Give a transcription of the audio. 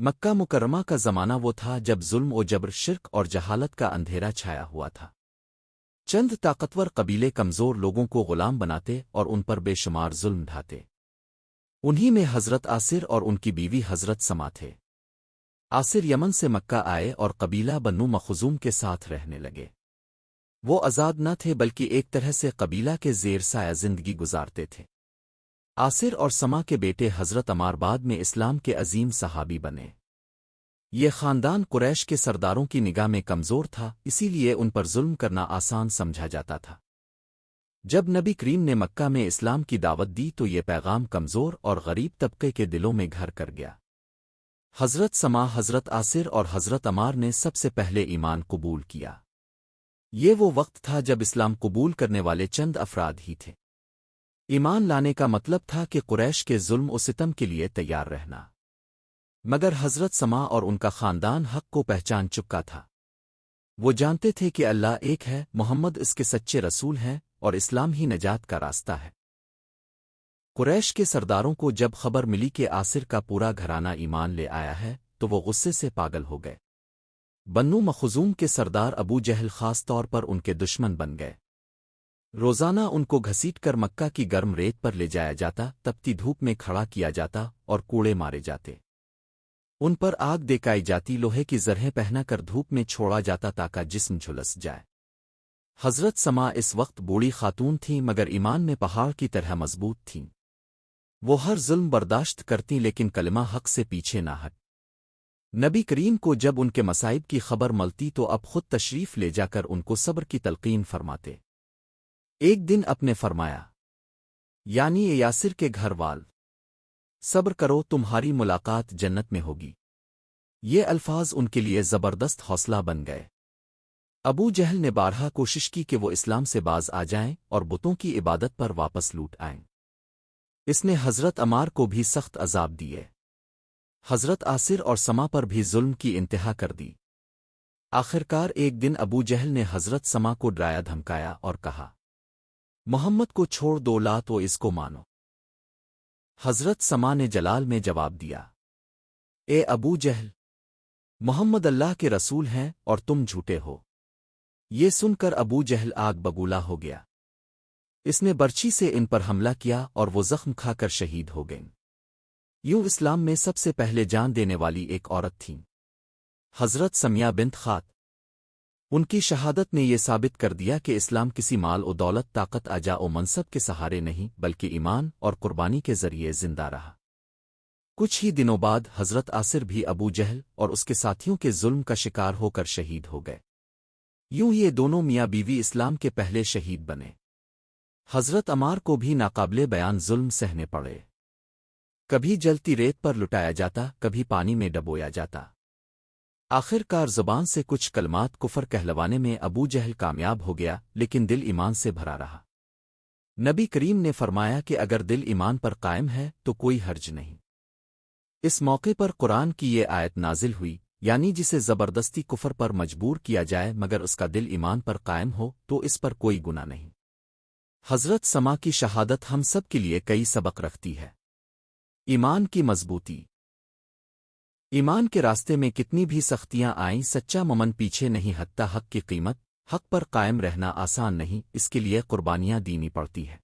مکہ مکرمہ کا زمانہ وہ تھا جب ظلم و جبر، شرک اور جہالت کا اندھیرا چھایا ہوا تھا۔ چند طاقتور قبیلے کمزور لوگوں کو غلام بناتے اور ان پر بے شمار ظلم ڈھاتے۔ انہی میں حضرت آصر اور ان کی بیوی حضرت سما تھے۔ آصر یمن سے مکہ آئے اور قبیلہ بنو مخزوم کے ساتھ رہنے لگے۔ وہ آزاد نہ تھے بلکہ ایک طرح سے قبیلہ کے زیر سایہ زندگی گزارتے تھے۔ آصر اور سما کے بیٹے حضرت عمار بعد میں اسلام کے عظیم صحابی بنے۔ یہ خاندان قریش کے سرداروں کی نگاہ میں کمزور تھا، اسی لیے ان پر ظلم کرنا آسان سمجھا جاتا تھا۔ جب نبی کریم نے مکہ میں اسلام کی دعوت دی تو یہ پیغام کمزور اور غریب طبقے کے دلوں میں گھر کر گیا۔ حضرت سما، حضرت آصر اور حضرت عمار نے سب سے پہلے ایمان قبول کیا۔ یہ وہ وقت تھا جب اسلام قبول کرنے والے چند افراد ہی تھے۔ ایمان لانے کا مطلب تھا کہ قریش کے ظلم و ستم کے لیے تیار رہنا۔ مگر حضرت سما اور ان کا خاندان حق کو پہچان چکا تھا۔ وہ جانتے تھے کہ اللہ ایک ہے، محمد اس کے سچے رسول ہیں اور اسلام ہی نجات کا راستہ ہے۔ قریش کے سرداروں کو جب خبر ملی کہ آصر کا پورا گھرانہ ایمان لے آیا ہے تو وہ غصے سے پاگل ہو گئے۔ بنو مخزوم کے سردار ابو جہل خاص طور پر ان کے دشمن بن گئے۔ روزانہ ان کو گھسیٹ کر مکہ کی گرم ریت پر لے جایا جاتا، تپتی دھوپ میں کھڑا کیا جاتا اور کوڑے مارے جاتے۔ ان پر آگ دیکائی جاتی، لوہے کی زرہیں پہنا کر دھوپ میں چھوڑا جاتا تاکہ جسم جھلس جائے۔ حضرت سما اس وقت بوڑھی خاتون تھیں مگر ایمان میں پہاڑ کی طرح مضبوط تھیں۔ وہ ہر ظلم برداشت کرتیں لیکن کلمہ حق سے پیچھے نہ ہٹ۔ نبی کریم کو جب ان کے مصائب کی خبر ملتی تو اب خود تشریف لے جا کر ان کو صبر کی تلقین فرماتے۔ ایک دن اپنے فرمایا، یعنی اے یاسر کے گھر وال، صبر کرو، تمہاری ملاقات جنت میں ہوگی۔ یہ الفاظ ان کے لیے زبردست حوصلہ بن گئے۔ ابو جہل نے بارہا کوشش کی کہ وہ اسلام سے باز آ جائیں اور بتوں کی عبادت پر واپس لوٹ آئیں۔ اس نے حضرت عمار کو بھی سخت عذاب دیے۔ حضرت آصر اور سما پر بھی ظلم کی انتہا کر دی۔ آخرکار ایک دن ابو جہل نے حضرت سما کو ڈرایا دھمکایا اور کہا، محمد کو چھوڑ دو، لا تو اس کو مانو۔ حضرت سما نے جلال میں جواب دیا، اے ابو جہل، محمد اللہ کے رسول ہیں اور تم جھوٹے ہو۔ یہ سن کر ابو جہل آگ بگولا ہو گیا۔ اس نے برچھی سے ان پر حملہ کیا اور وہ زخم کھا کر شہید ہو گئیں۔ یوں اسلام میں سب سے پہلے جان دینے والی ایک عورت تھیں حضرت سمیہ بنت خات۔ ان کی شہادت نے یہ ثابت کر دیا کہ اسلام کسی مال و دولت، طاقت، عجا و منصب کے سہارے نہیں بلکہ ایمان اور قربانی کے ذریعے زندہ رہا۔ کچھ ہی دنوں بعد حضرت آصر بھی ابو جہل اور اس کے ساتھیوں کے ظلم کا شکار ہو کر شہید ہو گئے۔ یوں یہ دونوں میاں بیوی اسلام کے پہلے شہید بنے۔ حضرت عمار کو بھی ناقابل بیان ظلم سہنے پڑے۔ کبھی جلتی ریت پر لٹایا جاتا، کبھی پانی میں ڈبویا جاتا۔ آخر کار زبان سے کچھ کلمات کفر کہلوانے میں ابو جہل کامیاب ہو گیا لیکن دل ایمان سے بھرا رہا۔ نبی کریم نے فرمایا کہ اگر دل ایمان پر قائم ہے تو کوئی حرج نہیں۔ اس موقع پر قرآن کی یہ آیت نازل ہوئی، یعنی جسے زبردستی کفر پر مجبور کیا جائے مگر اس کا دل ایمان پر قائم ہو تو اس پر کوئی گناہ نہیں۔ حضرت سما کی شہادت ہم سب کے لیے کئی سبق رکھتی ہے۔ ایمان کی مضبوطی۔ ایمان کے راستے میں کتنی بھی سختیاں آئیں، سچا مومن پیچھے نہیں ہٹتا۔ حق کی قیمت، حق پر قائم رہنا آسان نہیں، اس کے لیے قربانیاں دینی پڑتی ہے۔